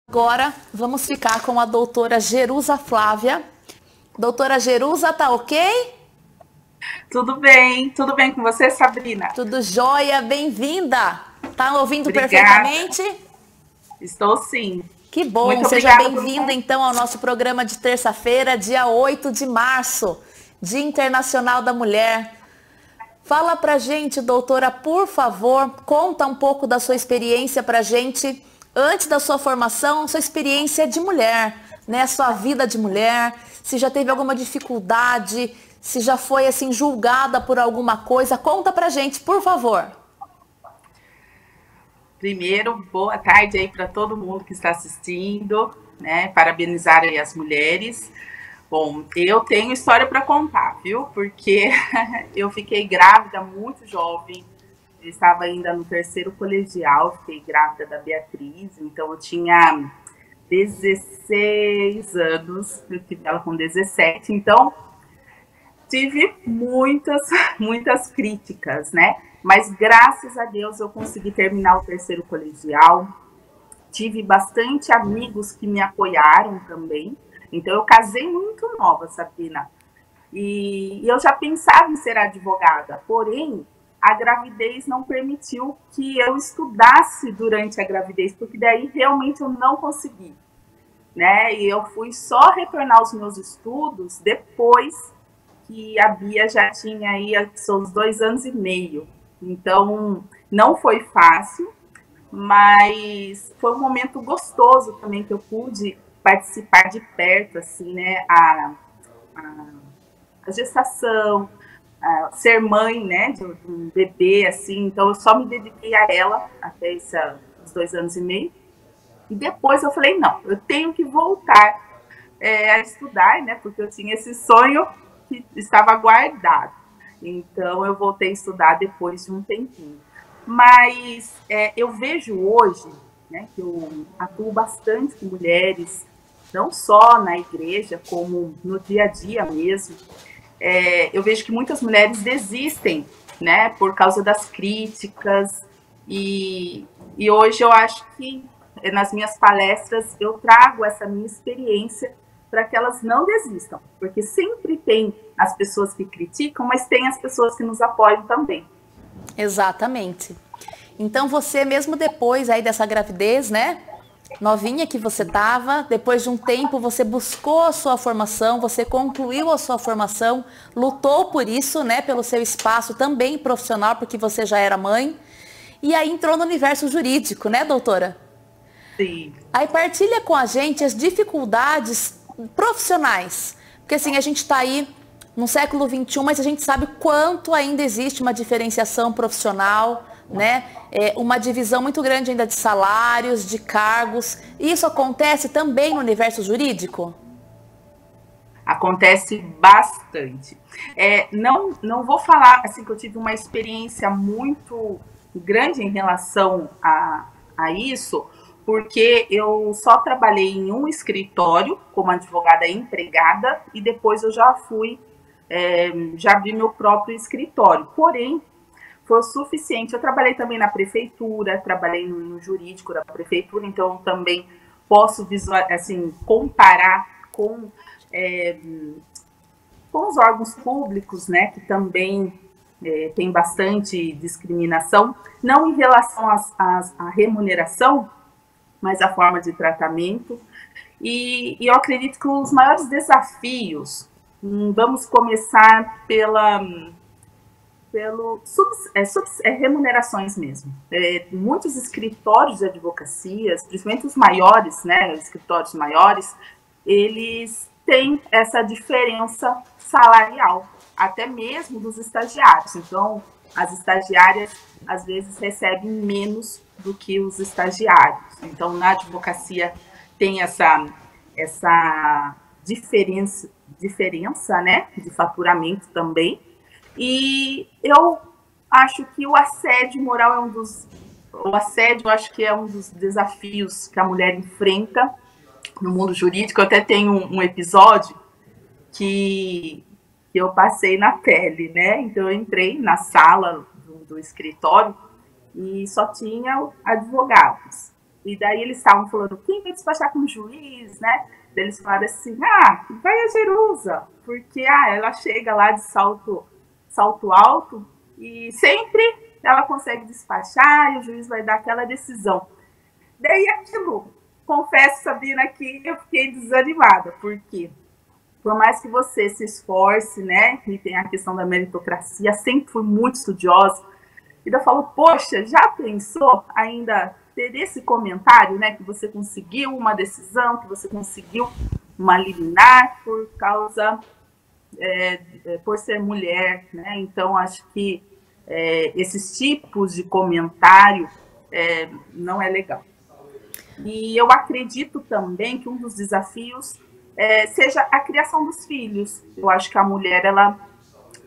Agora vamos ficar com a doutora Jerusa Flávia. Doutora Jerusa, tá ok? Tudo bem com você, Sabrina? Tudo jóia, bem-vinda. Tá ouvindo Obrigada. Perfeitamente? Estou sim. Que bom, Muito seja obrigada bem-vinda então ao nosso programa de terça-feira, dia 8 de março, Dia Internacional da Mulher. Fala pra gente, doutora, por favor, conta um pouco da sua experiência pra gente. Antes da sua formação, sua experiência de mulher, né? Sua vida de mulher, se já teve alguma dificuldade, se já foi assim julgada por alguma coisa, conta pra gente, por favor. Primeiro, boa tarde aí para todo mundo que está assistindo, né? Parabenizar aí as mulheres. Bom, eu tenho história para contar, viu? Porque eu fiquei grávida muito jovem. Eu estava ainda no terceiro colegial, fiquei grávida da Beatriz, então eu tinha 16 anos, eu tive ela com 17, então tive muitas críticas, né? Mas graças a Deus eu consegui terminar o terceiro colegial, tive bastante amigos que me apoiaram também, então eu casei muito nova, Sabrina, e eu já pensava em ser advogada, porém, a gravidez não permitiu que eu estudasse durante a gravidez, porque daí realmente eu não consegui, né? E eu fui só retornar aos meus estudos depois que a Bia já tinha aí seus 2 anos e meio. Então, não foi fácil, mas foi um momento gostoso também que eu pude participar de perto, assim, né? A gestação, ser mãe, né, de um bebê, assim, então eu só me dediquei a ela até os 2 anos e meio, e depois eu falei, não, eu tenho que voltar a estudar, né, porque eu tinha esse sonho que estava guardado, então eu voltei a estudar depois de um tempinho, mas eu vejo hoje, né, que eu atuo bastante com mulheres, não só na igreja, como no dia a dia mesmo. Eu vejo que muitas mulheres desistem, né, por causa das críticas, e hoje eu acho que nas minhas palestras eu trago essa minha experiência para que elas não desistam, porque sempre tem as pessoas que criticam, mas tem as pessoas que nos apoiam também. Exatamente. Então você mesmo depois aí dessa gravidez, né, novinha que você estava, depois de um tempo você buscou a sua formação, você concluiu a sua formação, lutou por isso, né, pelo seu espaço também profissional, porque você já era mãe, e aí entrou no universo jurídico, né, doutora? Sim. Aí partilha com a gente as dificuldades profissionais. Porque assim, a gente está aí no século XXI, mas a gente sabe quanto ainda existe uma diferenciação profissional, né? Uma divisão muito grande ainda de salários, de cargos. E isso acontece também no universo jurídico? Acontece bastante. Não vou falar assim que eu tive uma experiência muito grande em relação a isso, porque eu só trabalhei em um escritório como advogada empregada e depois eu já abri meu próprio escritório. Porém, foi o suficiente. Eu trabalhei também na prefeitura, trabalhei no jurídico da prefeitura, então também posso comparar com os órgãos públicos, né, que também tem bastante discriminação, não em relação à remuneração, mas à forma de tratamento. E eu acredito que os maiores desafios, vamos começar remunerações mesmo. Muitos escritórios de advocacias, principalmente os maiores, né, escritórios maiores, eles têm essa diferença salarial, até mesmo dos estagiários. Então, as estagiárias, às vezes, recebem menos do que os estagiários. Então, na advocacia, tem essa diferença, né, de faturamento também. E eu acho que o assédio moral eu acho que é um dos desafios que a mulher enfrenta no mundo jurídico. Eu até tenho um episódio que eu passei na pele, né? Então eu entrei na sala do escritório e só tinha advogados. E daí eles estavam falando, quem vai despachar com o juiz, né? Daí eles falaram assim, vai a Jerusa, porque ela chega lá de salto alto e sempre ela consegue despachar e o juiz vai dar aquela decisão. Daí aquilo, confesso, Sabrina, que eu fiquei desanimada, porque por mais que você se esforce, né, e tem a questão da meritocracia, sempre fui muito estudiosa, e daí eu falo, poxa, já pensou ainda ter esse comentário, né, que você conseguiu uma decisão, que você conseguiu uma liminar por causa, por ser mulher, né? Então acho que esses tipos de comentário não é legal. E eu acredito também que um dos desafios seja a criação dos filhos. Eu acho que a mulher, ela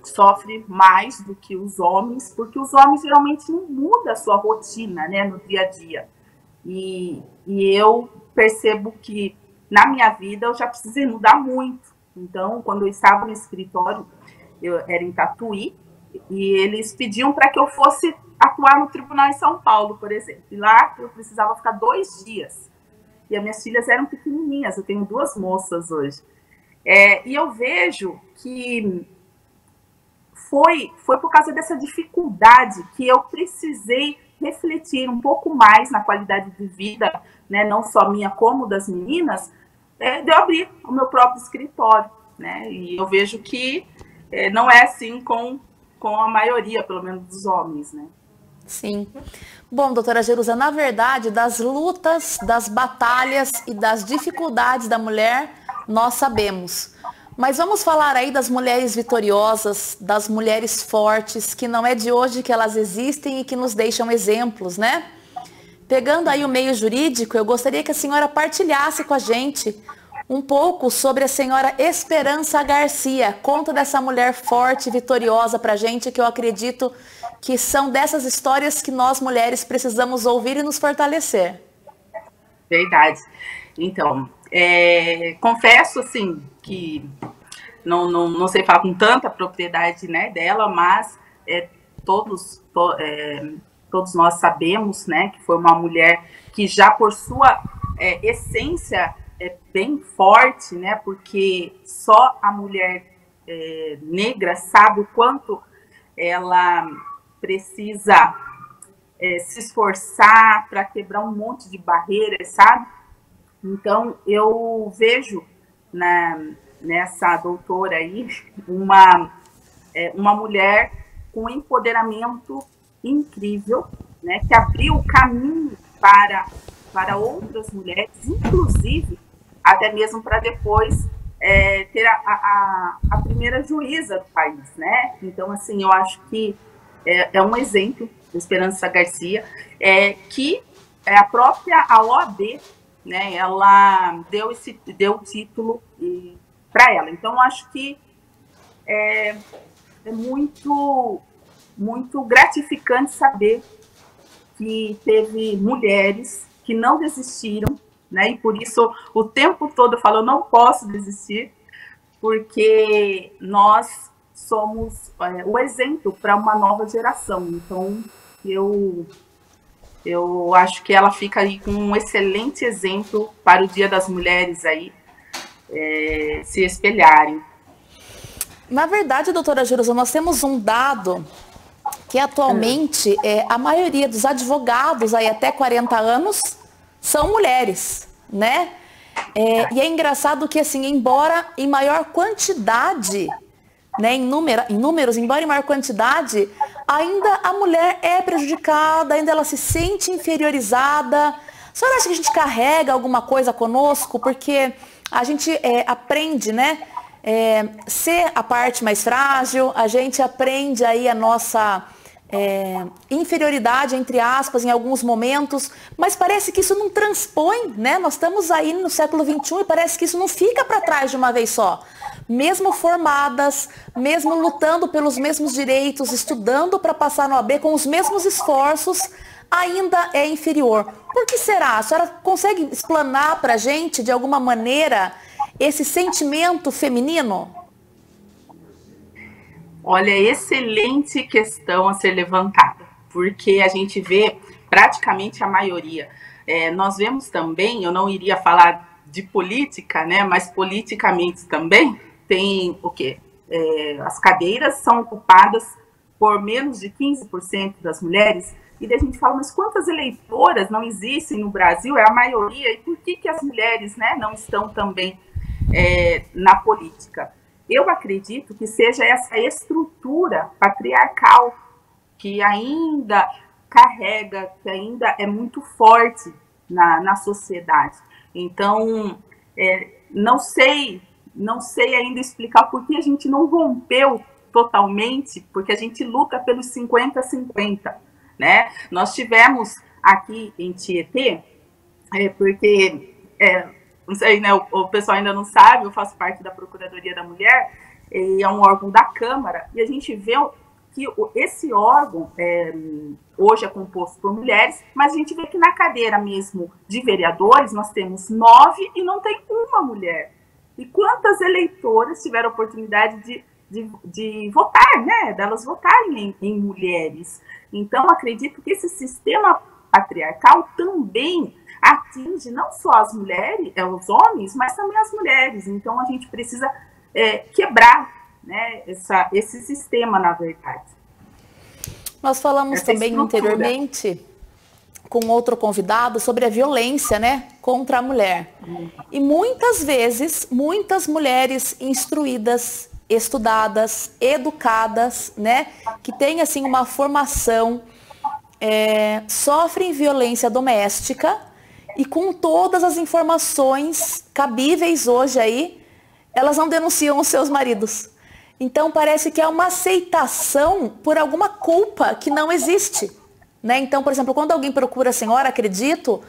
sofre mais do que os homens, porque os homens geralmente não mudam a sua rotina, né, no dia a dia. E eu percebo que na minha vida eu já precisei mudar muito. Então, quando eu estava no escritório, eu era em Tatuí, e eles pediam para que eu fosse atuar no tribunal em São Paulo, por exemplo. E lá eu precisava ficar 2 dias. E as minhas filhas eram pequenininhas, eu tenho 2 moças hoje. E eu vejo que foi por causa dessa dificuldade que eu precisei refletir um pouco mais na qualidade de vida, né, não só minha como das meninas, de eu abrir o meu próprio escritório, né? E eu vejo que não é assim com a maioria, pelo menos, dos homens, né? Sim. Bom, doutora Jerusa, na verdade, das lutas, das batalhas e das dificuldades da mulher, nós sabemos. Mas vamos falar aí das mulheres vitoriosas, das mulheres fortes, que não é de hoje que elas existem e que nos deixam exemplos, né? Pegando aí o meio jurídico, eu gostaria que a senhora partilhasse com a gente um pouco sobre a senhora Esperança Garcia. Conta dessa mulher forte e vitoriosa pra gente, que eu acredito que são dessas histórias que nós mulheres precisamos ouvir e nos fortalecer. Verdade. Então, confesso, assim, que não sei falar com tanta propriedade, né, dela, mas todos nós sabemos, né, que foi uma mulher que já por sua essência é bem forte, né, porque só a mulher negra sabe o quanto ela precisa se esforçar para quebrar um monte de barreiras, sabe? Então, eu vejo nessa doutora aí uma mulher com empoderamento incrível, né, que abriu o caminho para outras mulheres, inclusive até mesmo para depois ter a primeira juíza do país, né? Então, assim, eu acho que é um exemplo, Esperança Garcia, que a própria OAB, né, ela deu o título para ela. Então, eu acho que é muito, muito gratificante saber que teve mulheres que não desistiram, né, e por isso o tempo todo eu falo, eu não posso desistir, porque nós somos o exemplo para uma nova geração. Então, eu acho que ela fica aí com um excelente exemplo para o Dia das Mulheres aí se espelharem. Na verdade, doutora Jerusa, nós temos um dado que atualmente a maioria dos advogados aí até 40 anos são mulheres, né? E é engraçado que, assim, embora em maior quantidade, né, em números, embora em maior quantidade, ainda a mulher é prejudicada, ainda ela se sente inferiorizada. A senhora acha que a gente carrega alguma coisa conosco? Porque a gente aprende, né? Ser a parte mais frágil, a gente aprende aí a nossa inferioridade, entre aspas, em alguns momentos, mas parece que isso não transpõe, né? Nós estamos aí no século XXI e parece que isso não fica para trás de uma vez só. Mesmo formadas, mesmo lutando pelos mesmos direitos, estudando para passar no OAB com os mesmos esforços, ainda é inferior. Por que será? A senhora consegue explanar para a gente, de alguma maneira, esse sentimento feminino? Olha, excelente questão a ser levantada, porque a gente vê praticamente a maioria. Nós vemos também, eu não iria falar de política, né, mas politicamente também tem o quê? As cadeiras são ocupadas por menos de 15% das mulheres, e daí a gente fala, mas quantas eleitoras não existem no Brasil? É a maioria, e por que as mulheres, né, não estão também na política? Eu acredito que seja essa estrutura patriarcal que ainda carrega, que ainda é muito forte na sociedade. Então, não sei ainda explicar por que a gente não rompeu totalmente, porque a gente luta pelos 50-50, né? Nós tivemos aqui em Tietê, porque... não sei, né, o pessoal ainda não sabe, eu faço parte da Procuradoria da Mulher, e é um órgão da Câmara, e a gente vê que esse órgão hoje é composto por mulheres, mas a gente vê que na cadeira mesmo de vereadores nós temos 9 e não tem uma mulher. E quantas eleitoras tiveram a oportunidade de votar, né, delas votarem em mulheres? Então, acredito que esse sistema patriarcal também atinge não só as mulheres, os homens, mas também as mulheres. Então, a gente precisa quebrar, né, esse sistema, na verdade. Nós falamos também anteriormente com outro convidado sobre a violência, né, contra a mulher. E muitas vezes, muitas mulheres instruídas, estudadas, educadas, né, que têm, assim, uma formação, sofrem violência doméstica, e com todas as informações cabíveis hoje aí, elas não denunciam os seus maridos. Então parece que é uma aceitação por alguma culpa que não existe, né? Então, por exemplo, quando alguém procura a senhora, acredito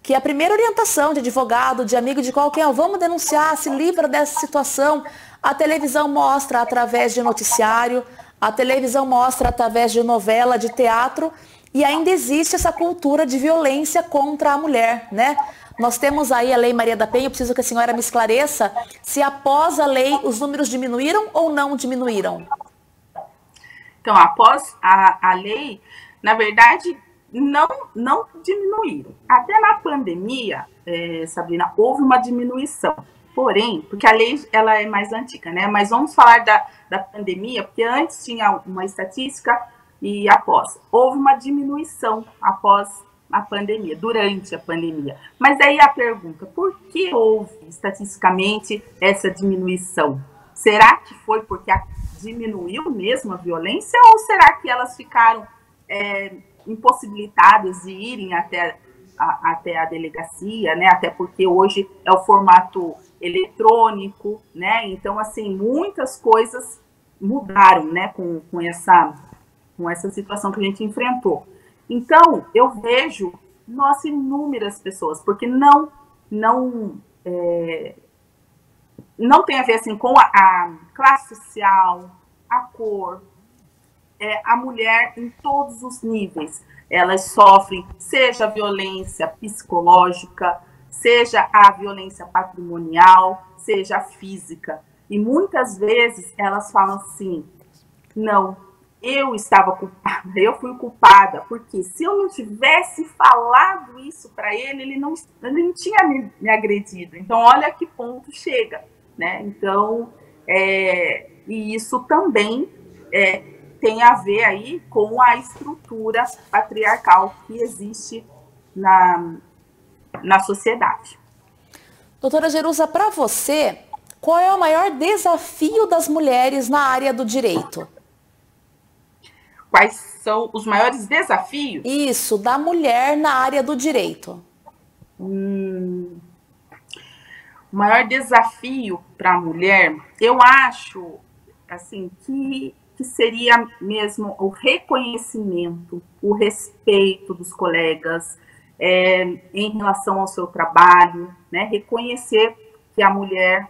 que a primeira orientação de advogado, de amigo, de qualquer, vamos denunciar, se livra dessa situação. A televisão mostra através de noticiário, a televisão mostra através de novela, de teatro. E ainda existe essa cultura de violência contra a mulher, né? Nós temos aí a Lei Maria da Penha, eu preciso que a senhora me esclareça se após a lei os números diminuíram ou não diminuíram. Então, após a lei, na verdade, não diminuíram. Até na pandemia, Sabrina, houve uma diminuição. Porém, porque a lei ela é mais antiga, né? Mas vamos falar da pandemia, porque antes tinha uma estatística e após. Houve uma diminuição após a pandemia, durante a pandemia. Mas aí a pergunta, por que houve estatisticamente essa diminuição? Será que foi porque diminuiu mesmo a violência ou será que elas ficaram impossibilitadas de irem até até a delegacia, né? Até porque hoje é o formato eletrônico, né? Então, assim, muitas coisas mudaram, né? Com essa situação que a gente enfrentou. Então, eu vejo, nossa, inúmeras pessoas, porque não tem a ver assim, com a classe social, a cor, a mulher em todos os níveis. Elas sofrem, seja a violência psicológica, seja a violência patrimonial, seja a física. E muitas vezes elas falam assim, não, eu estava culpada, eu fui culpada, porque se eu não tivesse falado isso para ele, ele não tinha me agredido. Então, olha a que ponto chega, né? Então, e isso também tem a ver aí com a estrutura patriarcal que existe na sociedade. Doutora Jerusa, para você, qual é o maior desafio das mulheres na área do direito? Quais são os maiores desafios? Isso, da mulher na área do direito. O maior desafio para a mulher, eu acho assim, que seria mesmo o reconhecimento, o respeito dos colegas em relação ao seu trabalho, né? Reconhecer que a mulher,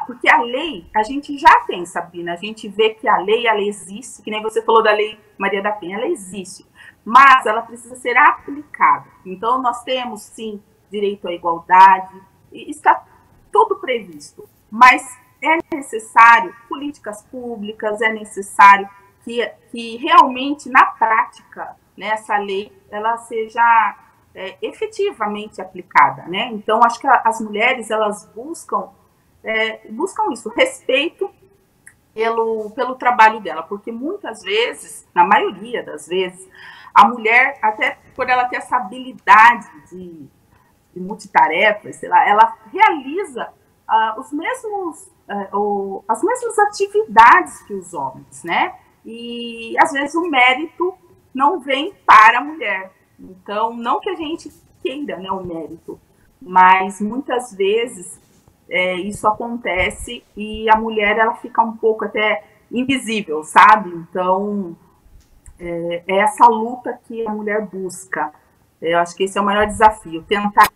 porque a lei, a gente já tem, Sabrina, a gente vê que a lei existe, que nem você falou da Lei Maria da Penha, ela existe, mas ela precisa ser aplicada. Então, nós temos, sim, direito à igualdade, e está tudo previsto, mas é necessário políticas públicas, é necessário que realmente, na prática, né, essa lei ela seja efetivamente aplicada, né? Então, acho que as mulheres, elas buscam isso, respeito pelo trabalho dela, porque muitas vezes, na maioria das vezes, a mulher, até por ela ter essa habilidade de multitarefas, sei lá, ela realiza as mesmas atividades que os homens, né? E às vezes o mérito não vem para a mulher. Então, não que a gente queira, né, o mérito, mas muitas vezes isso acontece e a mulher ela fica um pouco até invisível, sabe? Então, é essa luta que a mulher busca. Eu acho que esse é o maior desafio, tentar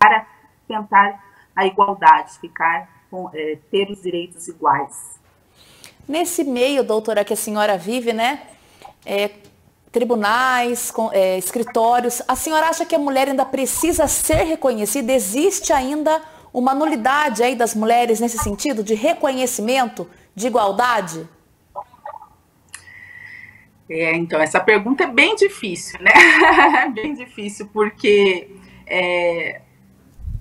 a igualdade, ter os direitos iguais. Nesse meio, doutora, que a senhora vive, né? Tribunais, escritórios, a senhora acha que a mulher ainda precisa ser reconhecida? Existe ainda uma nulidade aí das mulheres nesse sentido de reconhecimento, de igualdade? Então, essa pergunta é bem difícil, né? Bem difícil, porque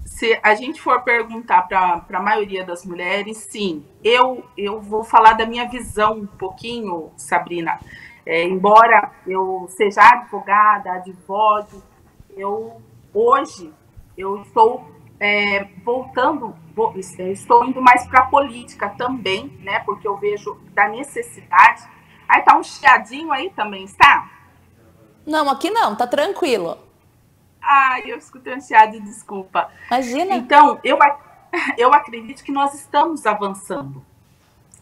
se a gente for perguntar para a maioria das mulheres, sim, eu vou falar da minha visão um pouquinho, Sabrina. Embora eu seja advogue, hoje eu estou estou indo mais para a política também, né? Porque eu vejo da necessidade. Aí tá um chiadinho aí também, está? Não, aqui não, tá tranquilo. Ai, eu escutei um chiado, desculpa. Imagina. Então, eu acredito que nós estamos avançando,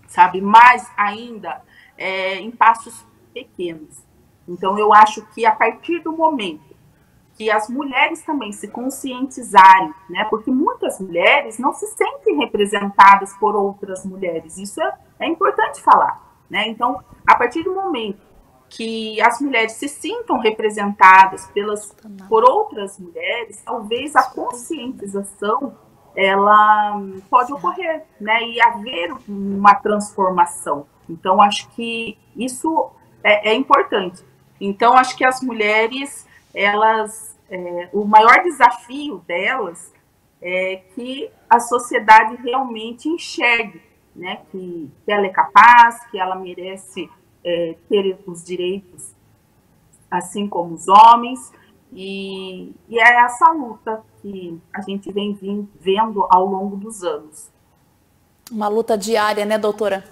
sabe? Mas ainda em passos pequenos. Então, eu acho que a partir do momento que as mulheres também se conscientizarem, né? Porque muitas mulheres não se sentem representadas por outras mulheres. Isso é importante falar, né? Então, a partir do momento que as mulheres se sintam representadas por outras mulheres, talvez a conscientização ela pode ocorrer, né? E haver uma transformação. Então, acho que isso é importante. Então, acho que as mulheres, o maior desafio delas é que a sociedade realmente enxergue, né? Que ela é capaz, que ela merece ter os direitos assim como os homens, e é essa luta que a gente vem vendo ao longo dos anos. Uma luta diária, né, doutora?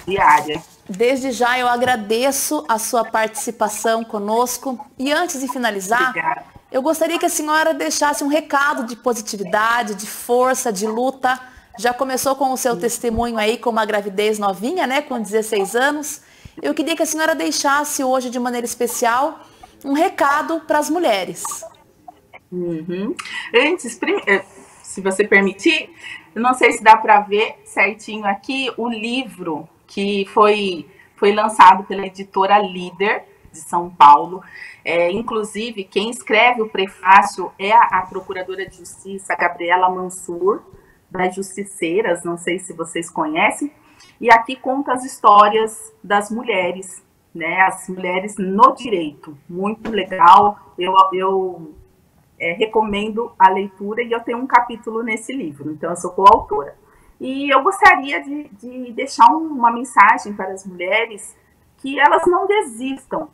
Diária. Desde já eu agradeço a sua participação conosco. E antes de finalizar, Eu gostaria que a senhora deixasse um recado de positividade, de força, de luta. Já começou com o seu testemunho aí com uma gravidez novinha, né, com 16 anos. Eu queria que a senhora deixasse hoje, de maneira especial, um recado para as mulheres. Antes, se você permitir, eu não sei se dá para ver certinho aqui o livro que foi lançado pela editora Líder, de São Paulo. Inclusive, quem escreve o prefácio é a Procuradora de Justiça, Gabriela Mansur, das Justiceiras, não sei se vocês conhecem, e aqui conta as histórias das mulheres, né, as mulheres no direito, muito legal, eu recomendo a leitura e eu tenho um capítulo nesse livro, então eu sou coautora. E eu gostaria de deixar uma mensagem para as mulheres que elas não desistam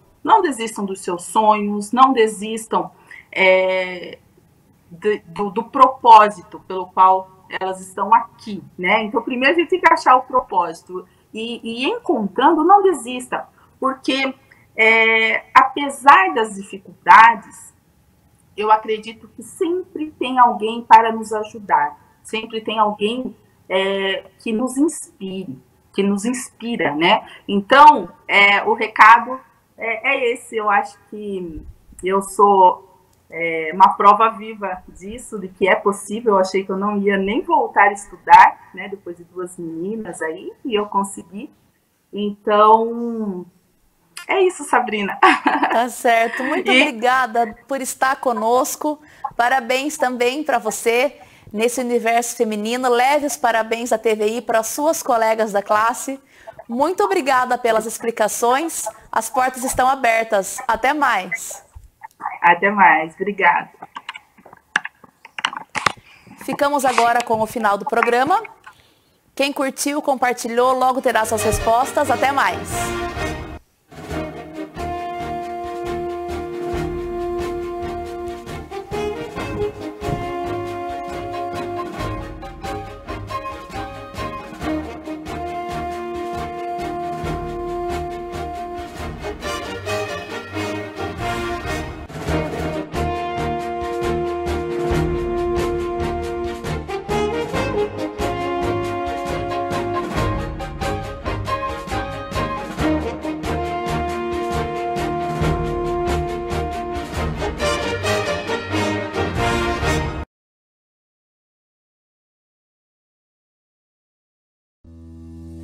dos seus sonhos, não desistam do propósito pelo qual elas estão aqui, né? Então, primeiro a gente tem que achar o propósito e encontrando, não desista, porque apesar das dificuldades, eu acredito que sempre tem alguém para nos ajudar, sempre tem alguém que nos inspire, que nos inspira, né? Então, o recado é esse. Eu acho que eu sou uma prova viva disso, de que é possível. Eu achei que eu não ia nem voltar a estudar, né? Depois de 2 meninas aí, e eu consegui. Então, é isso, Sabrina. Tá certo. Muito obrigada por estar conosco. Parabéns também para você nesse universo feminino. Leve os parabéns da TVI para suas colegas da classe. Muito obrigada pelas explicações. As portas estão abertas. Até mais. Até mais. Obrigada. Ficamos agora com o final do programa. Quem curtiu, compartilhou, logo terá suas respostas. Até mais.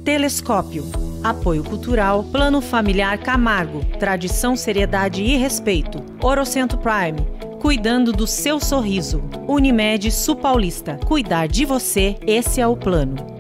Telescópio. Apoio Cultural, Plano Familiar Camargo, Tradição, Seriedade e Respeito. Orocento Prime, cuidando do seu sorriso. Unimed Sul Paulista, cuidar de você, esse é o plano.